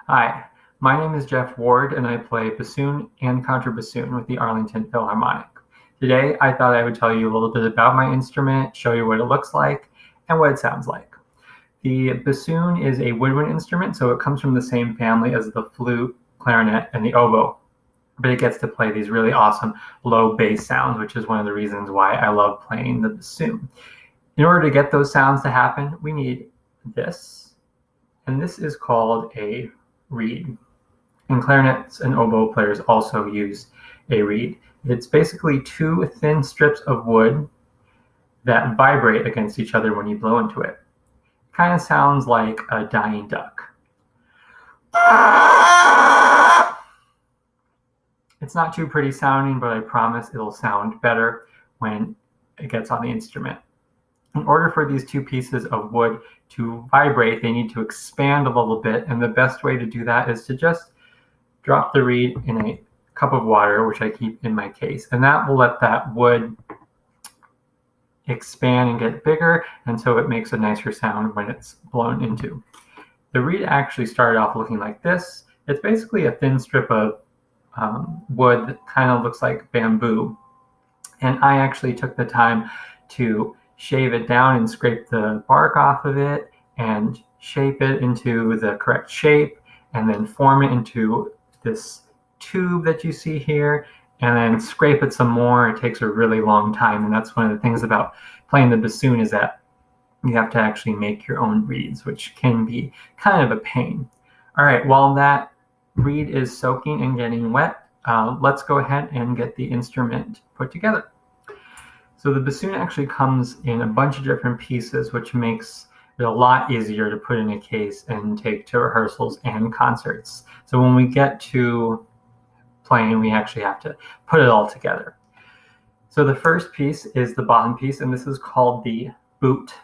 Hi, my name is Jeff Ward and I play bassoon and contrabassoon with the Arlington Philharmonic. Today, I thought I would tell you a little bit about my instrument, show you what it looks like, and what it sounds like. The bassoon is a woodwind instrument, so it comes from the same family as the flute, clarinet, and the oboe, but it gets to play these really awesome low bass sounds, which is one of the reasons why I love playing the bassoon. In order to get those sounds to happen, we need this, and this is called a reed. And clarinets and oboe players also use a reed. It's basically two thin strips of wood that vibrate against each other when you blow into it. It kind of sounds like a dying duck. It's not too pretty sounding, but I promise it'll sound better when it gets on the instrument. In order for these two pieces of wood to vibrate, they need to expand a little bit, and the best way to do that is to just drop the reed in a cup of water, which I keep in my case, and that will let that wood expand and get bigger, and so it makes a nicer sound when it's blown into. The reed actually started off looking like this. It's basically a thin strip of wood that kind of looks like bamboo, and I actually took the time to shave it down and scrape the bark off of it and shape it into the correct shape and then form it into this tube that you see here and then scrape it some more. It takes a really long time, and that's one of the things about playing the bassoon is that you have to actually make your own reeds, which can be kind of a pain. All right, while that reed is soaking and getting wet, let's go ahead and get the instrument put together. So the bassoon actually comes in a bunch of different pieces, which makes it a lot easier to put in a case and take to rehearsals and concerts. So when we get to playing, we actually have to put it all together. So the first piece is the bottom piece, and this is called the boot.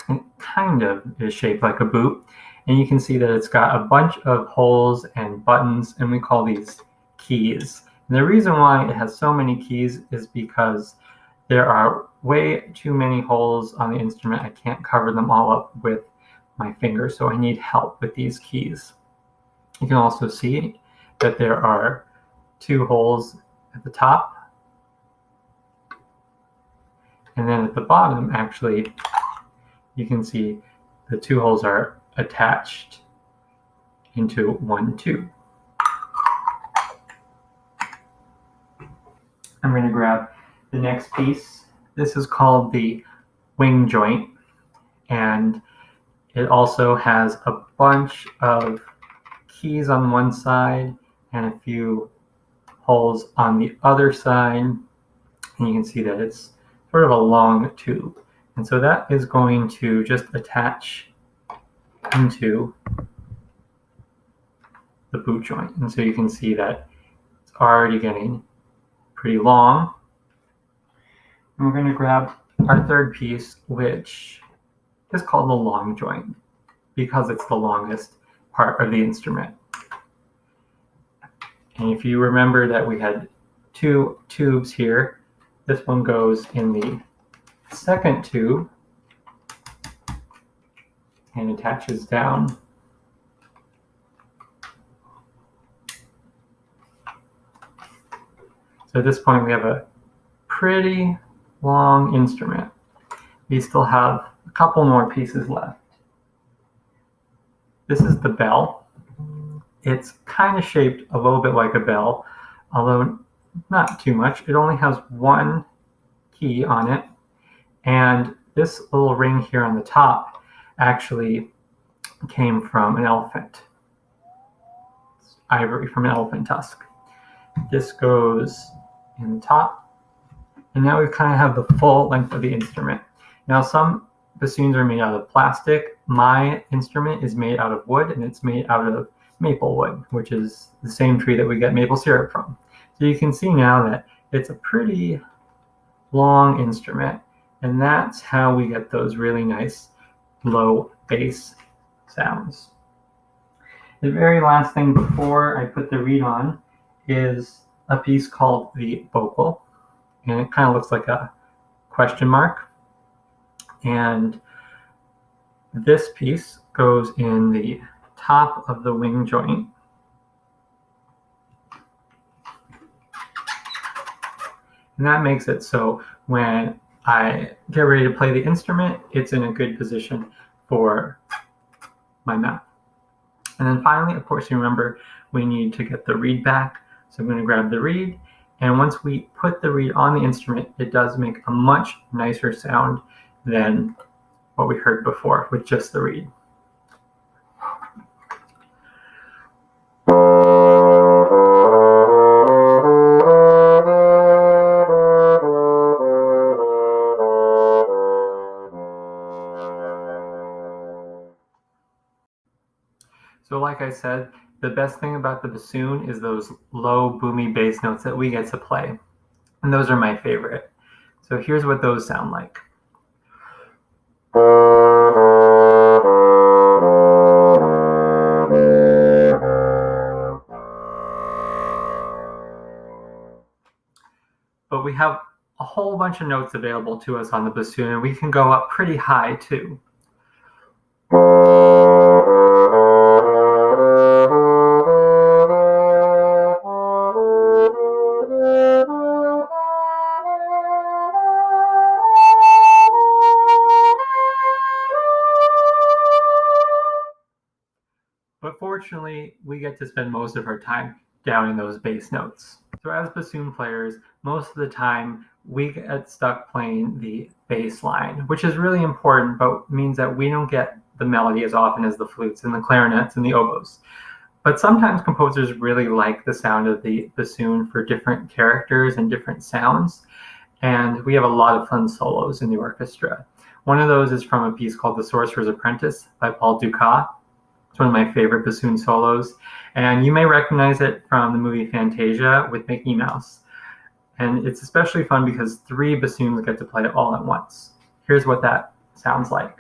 It kind of is shaped like a boot, and you can see that it's got a bunch of holes and buttons, and we call these keys. And the reason why it has so many keys is because there are way too many holes on the instrument. I can't cover them all up with my fingers, so I need help with these keys. You can also see that there are two holes at the top, and then at the bottom, actually, you can see the two holes are attached into one tube. I'm going to grab the next piece. This is called the wing joint, and it also has a bunch of keys on one side and a few holes on the other side, and you can see that it's sort of a long tube, and so that is going to just attach into the boot joint, and so you can see that it's already getting pretty long. And we're going to grab our third piece, which is called the long joint because it's the longest part of the instrument. And if you remember that we had two tubes here, this one goes in the second tube and attaches down. So at this point we have a pretty long instrument. We still have a couple more pieces left. This is the bell. It's kind of shaped a little bit like a bell, although not too much. It only has one key on it, and this little ring here on the top actually came from an elephant. It's ivory from an elephant tusk. This goes in the top, and now we kind of have the full length of the instrument. Now some bassoons are made out of plastic. My instrument is made out of wood, and it's made out of maple wood, which is the same tree that we get maple syrup from. So you can see now that it's a pretty long instrument, and that's how we get those really nice low bass sounds. The very last thing before I put the reed on is a piece called the vocal, and it kind of looks like a question mark. And this piece goes in the top of the wing joint. And that makes it so when I get ready to play the instrument, it's in a good position for my mouth. And then finally, of course, you remember we need to get the reed back. So I'm going to grab the reed. And once we put the reed on the instrument, it does make a much nicer sound than what we heard before with just the reed. So like I said, the best thing about the bassoon is those low, boomy bass notes that we get to play. And those are my favorite. So here's what those sound like. But we have a whole bunch of notes available to us on the bassoon, and we can go up pretty high too. But fortunately, we get to spend most of our time downing those bass notes. So as bassoon players, most of the time we get stuck playing the bass line, which is really important, but means that we don't get the melody as often as the flutes and the clarinets and the oboes. But sometimes composers really like the sound of the bassoon for different characters and different sounds. And we have a lot of fun solos in the orchestra. One of those is from a piece called The Sorcerer's Apprentice by Paul Dukas. It's one of my favorite bassoon solos. And you may recognize it from the movie Fantasia with Mickey Mouse. And it's especially fun because 3 bassoons get to play it all at once. Here's what that sounds like.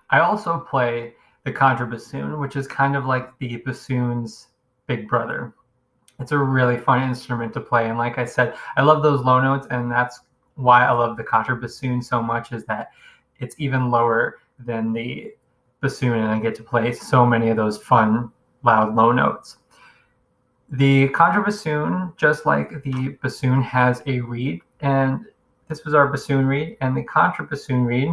I also play the contrabassoon, which is kind of like the bassoon's big brother. It's a really fun instrument to play, and like I said, I love those low notes, and that's why I love the contrabassoon so much, is that it's even lower than the bassoon, and I get to play so many of those fun, loud, low notes. The contrabassoon, just like the bassoon, has a reed, and this was our bassoon reed, and the contrabassoon reed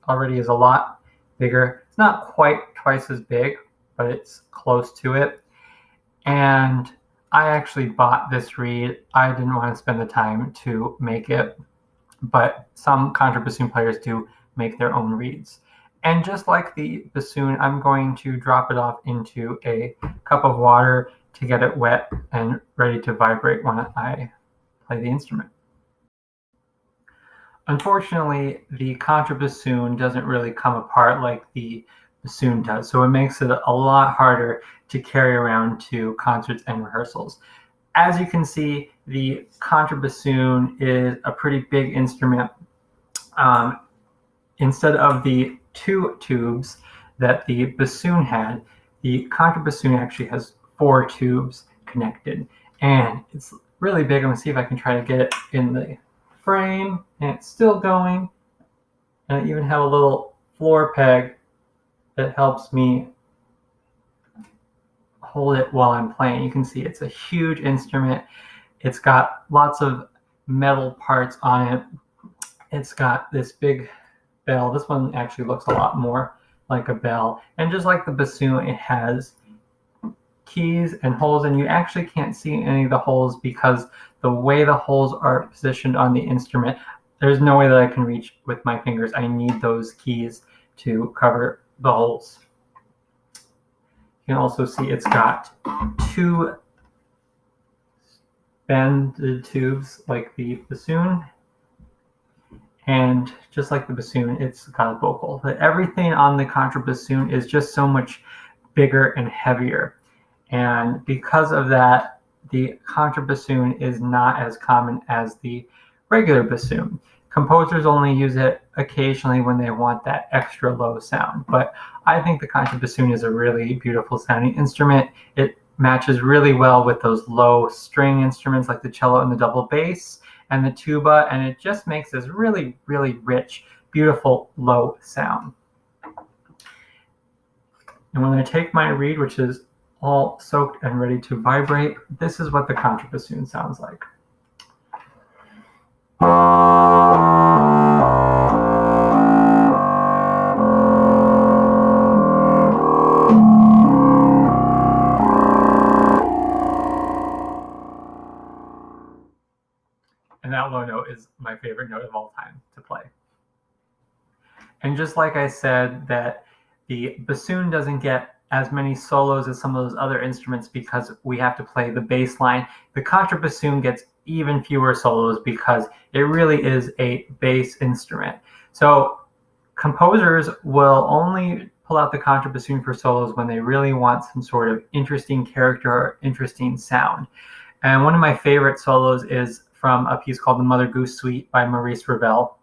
already is a lot bigger. It's not quite twice as big, but it's close to it. And I actually bought this reed. I didn't want to spend the time to make it, but some contrabassoon players do make their own reeds. And just like the bassoon, I'm going to drop it off into a cup of water to get it wet and ready to vibrate when I play the instrument. Unfortunately, the contrabassoon doesn't really come apart like the bassoon does, so it makes it a lot harder to carry around to concerts and rehearsals. As you can see, the contrabassoon is a pretty big instrument. Instead of the 2 tubes that the bassoon had, the contrabassoon actually has 4 tubes connected, and it's really big. I'm going to see if I can try to get it in the frame, and it's still going. And I even have a little floor peg that helps me hold it while I'm playing. You can see it's a huge instrument. It's got lots of metal parts on it. It's got this big bell. This one actually looks a lot more like a bell. And just like the bassoon, it has keys and holes, and you actually can't see any of the holes because the way the holes are positioned on the instrument, there's no way that I can reach with my fingers. I need those keys to cover the holes. You can also see it's got 2 bended tubes like the bassoon, and just like the bassoon, it's got a vocal. But everything on the contrabassoon is just so much bigger and heavier. And because of that, the contrabassoon is not as common as the regular bassoon. Composers only use it occasionally when they want that extra low sound, but I think the contrabassoon is a really beautiful sounding instrument. It matches really well with those low string instruments like the cello and the double bass and the tuba, and it just makes this really, really rich, beautiful low sound. And when I take my reed, which is all soaked and ready to vibrate, this is what the contrabassoon sounds like. And that low note is my favorite note of all time to play. And just like I said that the bassoon doesn't get as many solos as some of those other instruments because we have to play the bass line, the contrabassoon gets even fewer solos because it really is a bass instrument. So composers will only pull out the contrabassoon for solos when they really want some sort of interesting character or interesting sound. And one of my favorite solos is from a piece called The Mother Goose Suite by Maurice Ravel.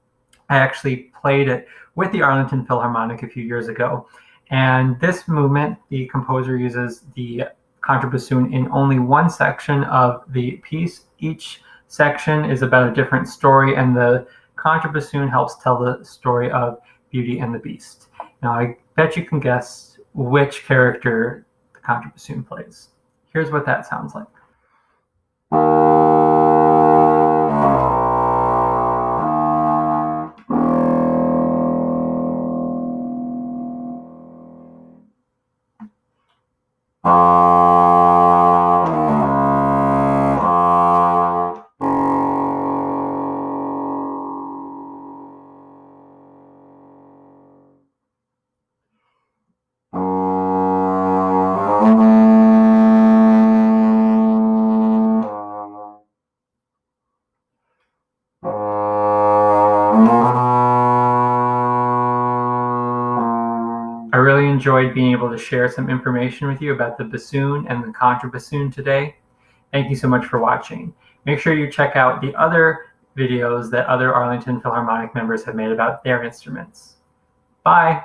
I actually played it with the Arlington Philharmonic a few years ago. And this movement, the composer uses the contrabassoon in only one section of the piece. Each section is about a different story, and the contrabassoon helps tell the story of Beauty and the Beast. Now, I bet you can guess which character the contrabassoon plays. Here's what that sounds like. I really enjoyed being able to share some information with you about the bassoon and the contrabassoon today. Thank you so much for watching. Make sure you check out the other videos that other Arlington Philharmonic members have made about their instruments. Bye.